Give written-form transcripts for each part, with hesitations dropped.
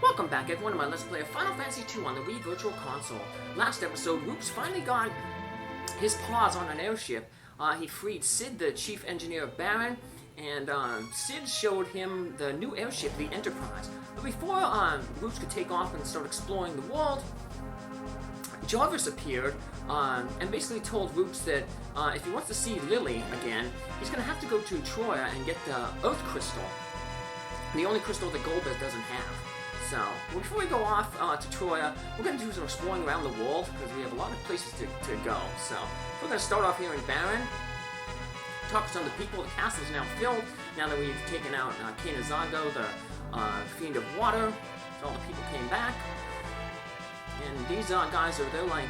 Welcome back everyone to my Let's Play of Final Fantasy II on the Wii Virtual Console. Last episode, Roops finally got his paws on an airship. He freed Cid, the chief engineer of Baron, and Cid showed him the new airship, the Enterprise. But before Roops could take off and start exploring the world, Jarvis appeared and basically told Roops that if he wants to see Lily again, he's going to have to go to Troya and get the Earth Crystal. The only crystal that Golbez doesn't have. So, before we go off to Troya, we're going to do some exploring around the world, because we have a lot of places to go. So, we're going to start off here in Baron, talk to some of the people. The castle is now filled, now that we've taken out Kena Zago, the Fiend of Water. So all the people came back. And these guys they're like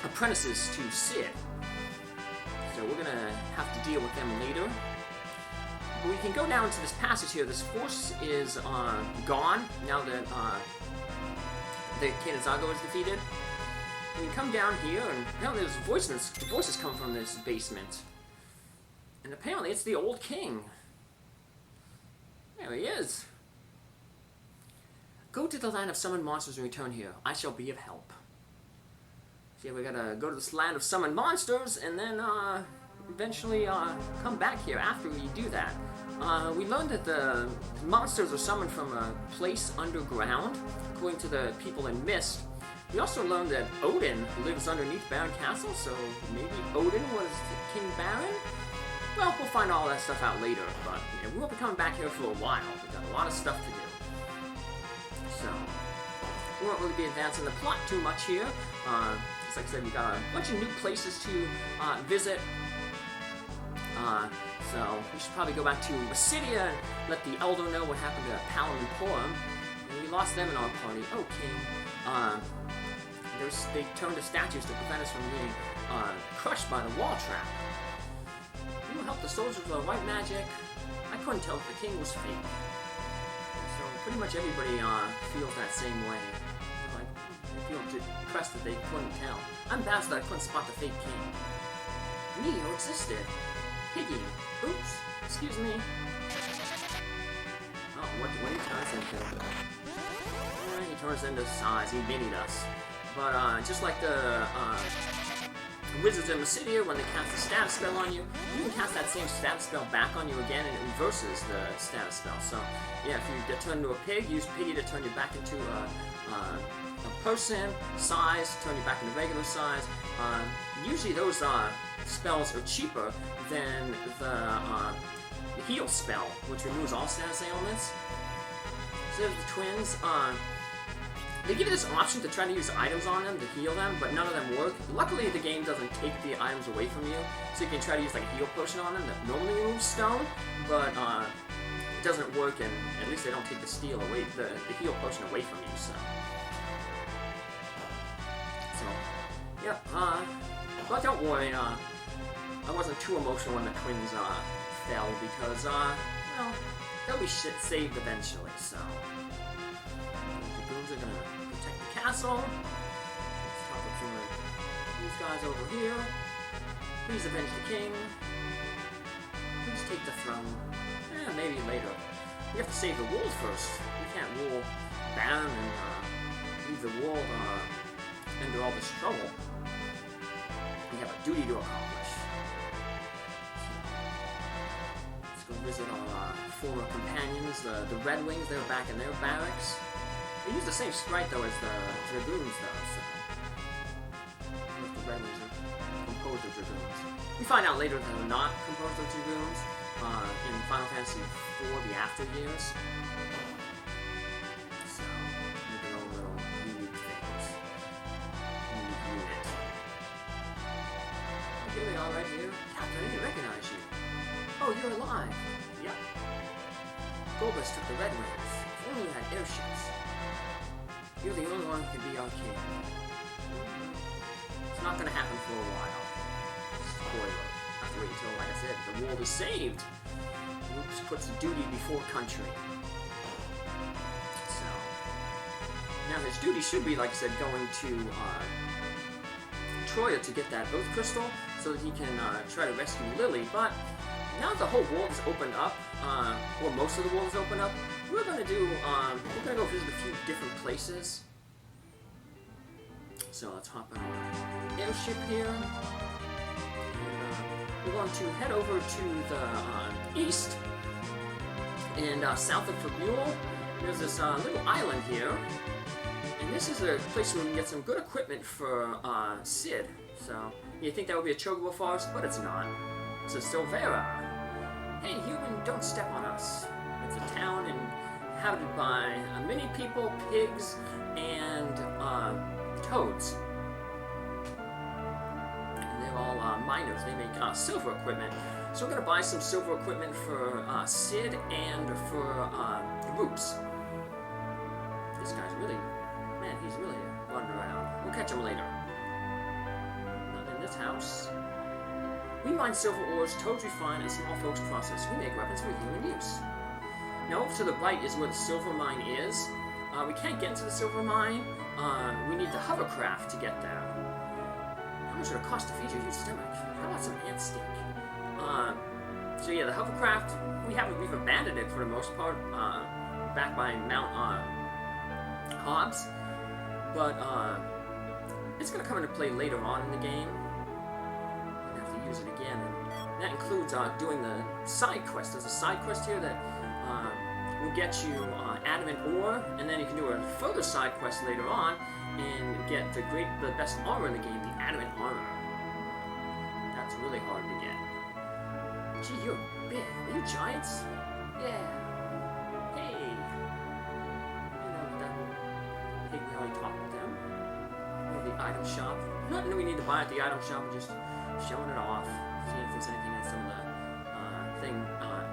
apprentices to Cid. So we're going to have to deal with them later. But we can go down to this passage here. This force is gone now that the Kena Zago is defeated. We can come down here, and now there's voices come from this basement. And apparently it's the old king. There he is. Go to the land of summoned monsters and return here. I shall be of help. So yeah, we gotta go to this land of summoned monsters, and then eventually come back here after we do that. We learned that the monsters are summoned from a place underground, according to the people in Mist. We also learned that Odin lives underneath Baron Castle, so maybe Odin was King Baron? Well, we'll find all that stuff out later, but yeah, we won't be coming back here for a while. We've got a lot of stuff to do. So, we won't really be advancing the plot too much here. Just like I said, we got a bunch of new places to visit. So we should probably go back to Mysidia and let the Elder know what happened to Palom and Porom. And we lost them in our party. Oh, King. They turned to statues to prevent us from being crushed by the wall trap. You helped the soldiers with white magic. I couldn't tell if the king was fake. So pretty much everybody feels that same way. Like, they feel depressed that they couldn't tell. I'm embarrassed that I couldn't spot the fake king. Neo existed. Piggy. Oops. Excuse me. Oh, what he turns into? He turns into size. He minied us. But just like the wizards in Mysidia, when they cast a status spell on you, you can cast that same status spell back on you again, and it reverses the status spell. So, yeah, if you get turned into a pig, use Piggy to turn you back into a person. Size, turn you back into regular size. Usually those spells are cheaper than the heal spell, which removes all status ailments. So there's the twins. They give you this option to try to use items on them to heal them, but none of them work. Luckily, the game doesn't take the items away from you, so you can try to use like a heal potion on them that normally removes stone, but it doesn't work, and at least they don't take the heal potion away from you. So yeah. But don't worry. I wasn't too emotional when the twins fell because well, they'll be saved eventually. So the goons are gonna protect the castle. Let's talk with some of these guys over here. Please avenge the king. Please take the throne. Maybe later. We have to save the world first. We can't rule Baron and leave the world under all this trouble. We have a duty to accomplish. Let's go visit our former companions, the Red Wings. They're back in their barracks. They use the same sprite though as the Dragoons though, so the Red Wings are composed of Dragoons. We find out later that they're not composed of Dragoons in Final Fantasy IV, the After Years. So, they're all little unique things. Unique unit. Here they are right here. Captain, I didn't recognize you. Oh, you're alive. Yep. Golbez took the Red Wings. If only we had airships. You're the only one who can be our king. It's not gonna happen for a while. Spoiler. Have to wait until, like I said, the world is saved. Roops puts duty before country. So, now his duty should be, like I said, going to Troya to get that Earth Crystal so that he can try to rescue Lily. But now that the whole world is opened up, or most of the world is opened up, we're gonna go visit a few different places. So let's hop on our airship here. And, we're going to head over to the east. And south of Fabule, there's this little island here. And this is a place where we can get some good equipment for Cid. So you think that would be a chocobo forest, but it's not. It's a Silvera. Hey human, don't step on us. It's a town inhabited by many people, pigs, and toads. And they're all miners. They make silver equipment. So we're going to buy some silver equipment for Cid and for Roops. This guy's really, man, he's really running around. We'll catch him later. Not in this house. We mine silver ores, toads refine, and small folks process. We make weapons for human use. Now over to the right is where the silver mine is. We can't get into the silver mine. We need the hovercraft to get there. How much would it cost to feed your huge stomach? How about some ant steak? So yeah, the hovercraft, we've abandoned it for the most part, back by Mount Hobbs, but it's going to come into play later on in the game. I'm going to have to use it again, and that includes doing the side quest. There's a side quest here that will get you adamant ore, and then you can do a further side quest later on and get the best armor in the game, the adamant armor. That's really hard to get. Gee, you're big. Are you giants? Yeah. Hey. You know, that pig really talked with them. Or the item shop. Nothing we need to buy at the item shop. We're just showing it off. Seeing if there's anything in some of the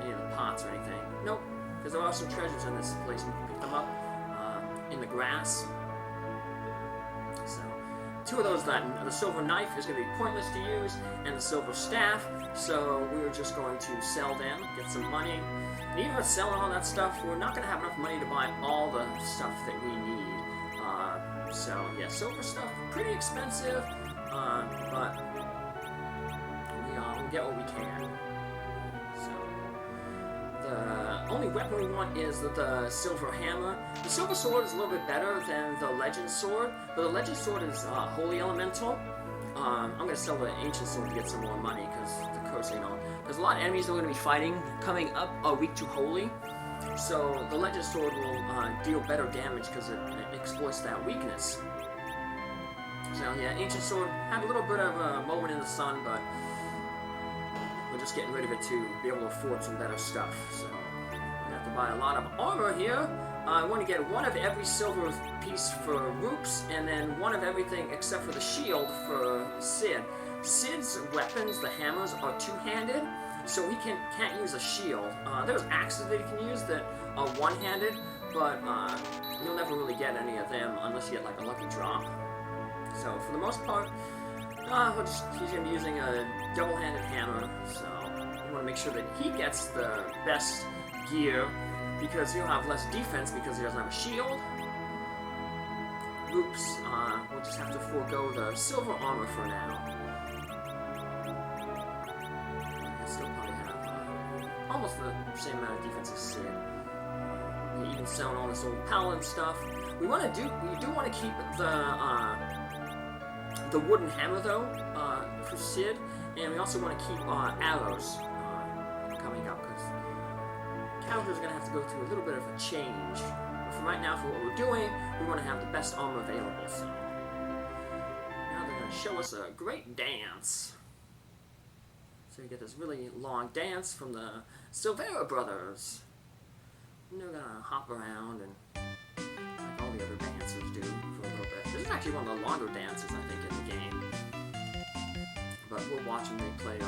any of the pots or anything. Nope. Because there are some treasures in this place. We can pick them up in the grass. So, two of those, the silver knife is going to be pointless to use, and the silver staff, so we're just going to sell them, get some money. And even with selling all that stuff, we're not going to have enough money to buy all the stuff that we need. So yeah, silver stuff, pretty expensive, but we'll get what we can. So, the only weapon we want is the silver hammer. The silver sword is a little bit better than the legend sword, but the legend sword is holy elemental. I'm going to sell the ancient sword to get some more money, because the curse ain't on. There's a lot of enemies that we're going to be fighting coming up a week to holy, so the legend sword will deal better damage because it exploits that weakness. So yeah, ancient sword had a little bit of a moment in the sun, but we're just getting rid of it to be able to afford some better stuff. So we have to buy a lot of armor here. I want to get one of every silver piece for Roops, and then one of everything except for the shield for Cid. Cid's weapons, the hammers, are two-handed, so he can't use a shield. There's axes that he can use that are one-handed, but you'll never really get any of them unless you get like a lucky drop. So for the most part, he's going to be using a double-handed hammer, so we want to make sure that he gets the best gear, because he'll have less defense because he doesn't have a shield. Oops, we'll just have to forego the silver armor for now. I still probably have almost the same amount of defense as Cid. Even selling all this old paladin stuff. We do want to keep the wooden hammer though for Cid, and we also want to keep arrows coming up, because character's going to have to go through a little bit of a change. But for right now, for what we're doing, we want to have the best armor available. So now they're going to show us a great dance. So we get this really long dance from the Silvera brothers. And they're going to hop around and like all the other dancers do for a little bit. This is actually one of the longer dances, I think, in the game. But we're watching them play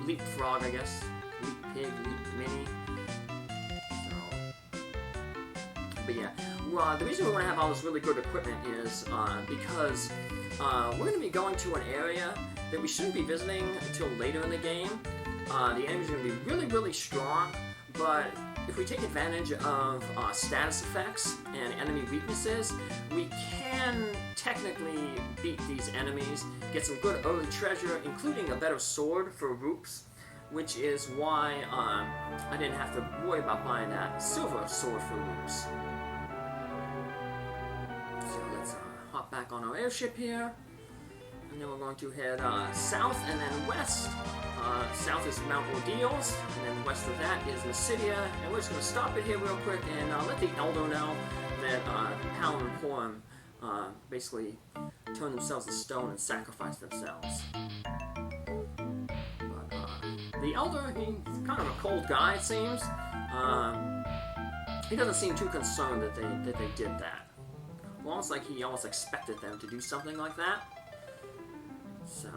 Leapfrog, I guess. Leap Pig, Leap Mini. But yeah, the reason we want to have all this really good equipment is because we're going to be going to an area that we shouldn't be visiting until later in the game. The enemies are going to be really, really strong, but if we take advantage of status effects and enemy weaknesses, we can technically beat these enemies, get some good early treasure, including a better sword for Roops. which is why I didn't have to worry about buying that silver sword for Loops. So let's hop back on our airship here, and then we're going to head south and then west. South is Mount Ordeals, and then west of that is Mysidia, and we're just going to stop it here real quick and let the Elder know that Palom and Porom basically turn themselves to stone and sacrifice themselves. But the Elder, he's kind of a cold guy, it seems. He doesn't seem too concerned that they did that. Almost like he almost expected them to do something like that. So,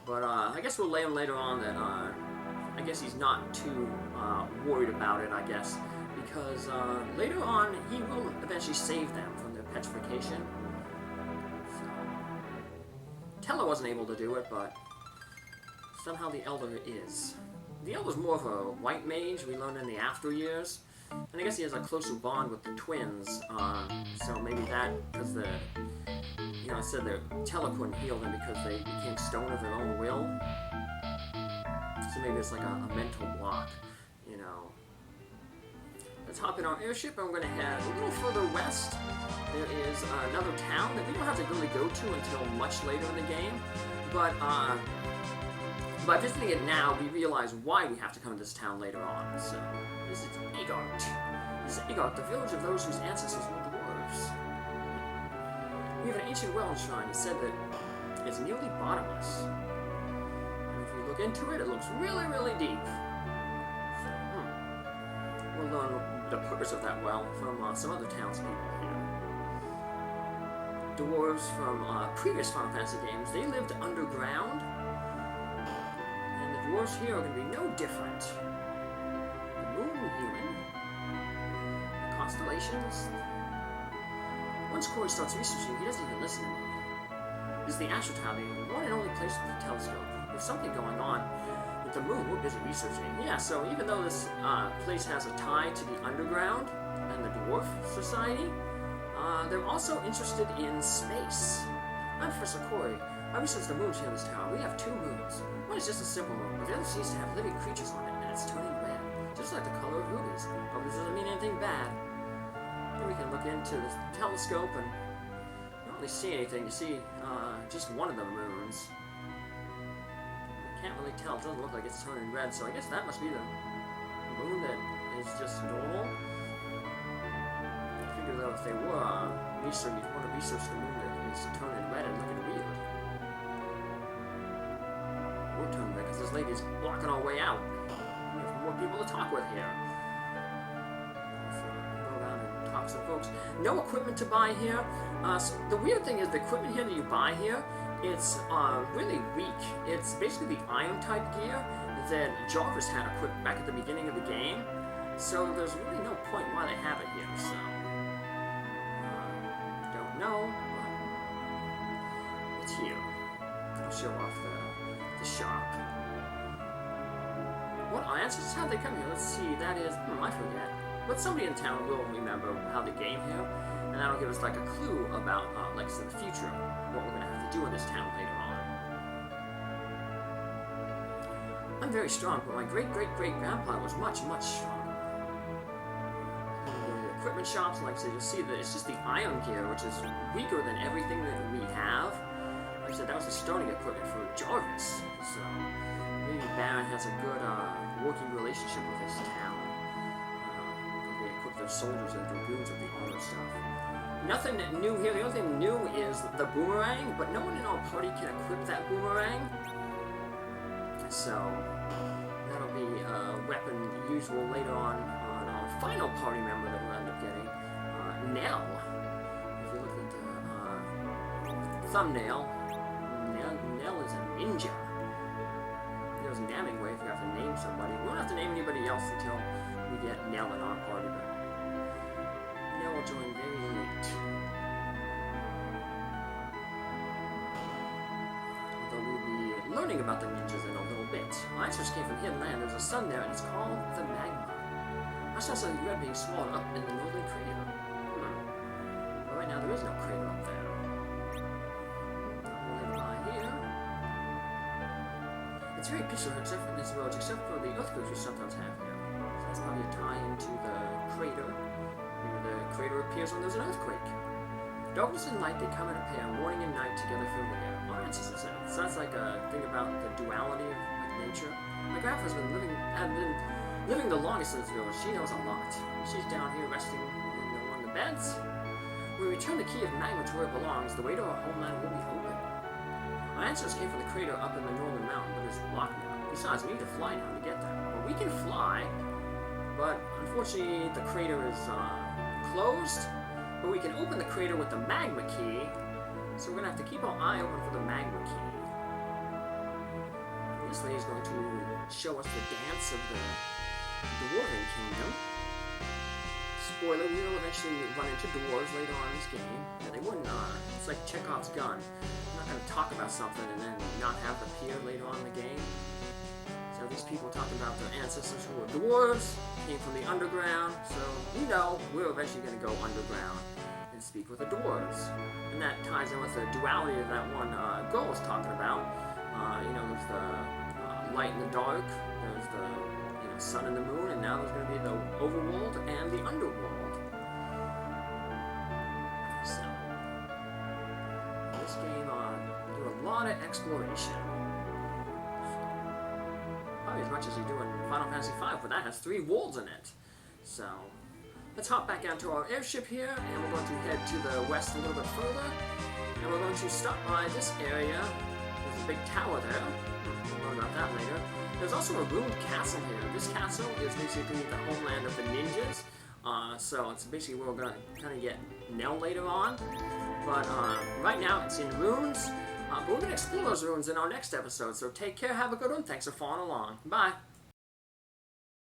but I guess we'll lay him later on that I guess he's not too worried about it, I guess, because later on he will eventually save them from their petrification. So, Tellah wasn't able to do it, but somehow the Elder is. The Elder's more of a white mage, we learned in the after years. And I guess he has a closer bond with the twins, so maybe that, because the, you know, it said that Tellah couldn't heal them because they became stone of their own will. So maybe it's like a mental block, you know. Let's hop in our airship, and we're going to head a little further west. There is another town that we don't have to really go to until much later in the game, but by visiting it now, we realize why we have to come to this town later on. So, this is Agart. This is Agart, the village of those whose ancestors were dwarves. We have an ancient well shrine that said that it's nearly bottomless. And if you look into it, it looks really, really deep. So, we'll learn the purpose of that well from some other townspeople here. Dwarves from previous Final Fantasy games, they lived underground. Dwarves here are going to be no different. The moon human, the constellations. Once Corey starts researching, he doesn't even listen to me. This is the Astral Tower, the one and only place with the telescope. There's something going on with the moon. We're busy researching. Yeah, so even though this place has a tie to the underground and the dwarf society, they're also interested in space. I'm Professor Corey. I researched the moons here in this tower. We have 2 moons. One is just a simple moon, but the other seems to have living creatures on it, and it's turning red, just like the color of rubies. But this doesn't mean anything bad. Then we can look into the telescope and not really see anything. You see just one of the moons. You can't really tell. It doesn't look like it's turning red, so I guess that must be the moon that is just normal. I figure though if they were you'd want to research the moon that is turning red and looking weird. We're turning red because this lady's blocking our way out. We have more people to talk with here. So go around and talk to some folks. No equipment to buy here. So the weird thing is the equipment here that you buy here, it's really weak. It's basically the iron type gear that Jarvis had equipped back at the beginning of the game. So there's really no point why they have it here. So don't know, but it's here. I'll show off the shop. What answers? How they come here? Let's see. That is, I forget. But somebody in town will remember how they came here, and that'll give us like a clue about, like I said, the future, what we're going to have to do in this town later on. I'm very strong, but my great-great-great-grandpa was much, much stronger. The equipment shops, like I said, you'll see that it's just the iron gear, which is weaker than everything that we have. Like I said, that was the starting equipment for Jarvis, so maybe Baron has a good working relationship with his town. They equip their soldiers and dragoons with the armor stuff. Nothing new here. The only thing new is the boomerang, but no one in our party can equip that boomerang. So that'll be a weapon usual later on our final party member that we'll end up getting, Nell. If you look at the thumbnail, Nell is a ninja. There's Namingway if you have to name somebody. We won't have to name anybody else until we get Nell in our party, but Nell will join very late. Although we'll be learning about the ninjas in a little bit. My answers came from Hidden Land. There's a sun there, and it's called the Magma. I saw something red being swallowed up in the northern crater. But right now there is no crater up there. It's very peaceful except for these roads, except for the earthquakes we sometimes have here. So that's probably a tie into the crater. Maybe the crater appears when there's an earthquake. Darkness and light, they come in a pair, morning and night together fill the air. Oh, that's just sad. So that's like a thing about the duality of nature. My grandpa's been living the longest in this village. She knows a lot. She's down here resting in one of the beds. When we return the key of magma to where it belongs, the way to our homeland will be open. Our ancestors came from the crater up in the northern mountain, but it's blocked now. Besides, we need to fly now to get there. Well, we can fly, but unfortunately the crater is closed. But we can open the crater with the magma key, so we're going to have to keep our eye open for the magma key. This lady is going to show us the dance of the Dwarven Kingdom. Spoiler, we will eventually run into dwarves later on in this game. Yeah, they wouldn't, it's like Chekhov's gun. I'm not going to talk about something and then not have it appear later on in the game. So these people talking about their ancestors who were dwarves, came from the underground, so you know we're eventually going to go underground and speak with the dwarves. And that ties in with the duality of that one girl was talking about. There's the light and the dark, there's the sun and the moon, and now there's going to be the overworld and the underworld. So, this game, do a lot of exploration. Probably as much as you do in Final Fantasy V, but that has 3 worlds in it. So, let's hop back onto our airship here, and we're going to head to the west a little bit further. And we're going to stop by this area. There's a big tower there. We'll learn about that later. There's also a ruined castle here. This castle is basically the homeland of the ninjas. So it's basically where we're going to kind of get Nell later on. But right now it's in ruins. But we're going to explore those ruins in our next episode. So take care, have a good one. Thanks for following along. Bye.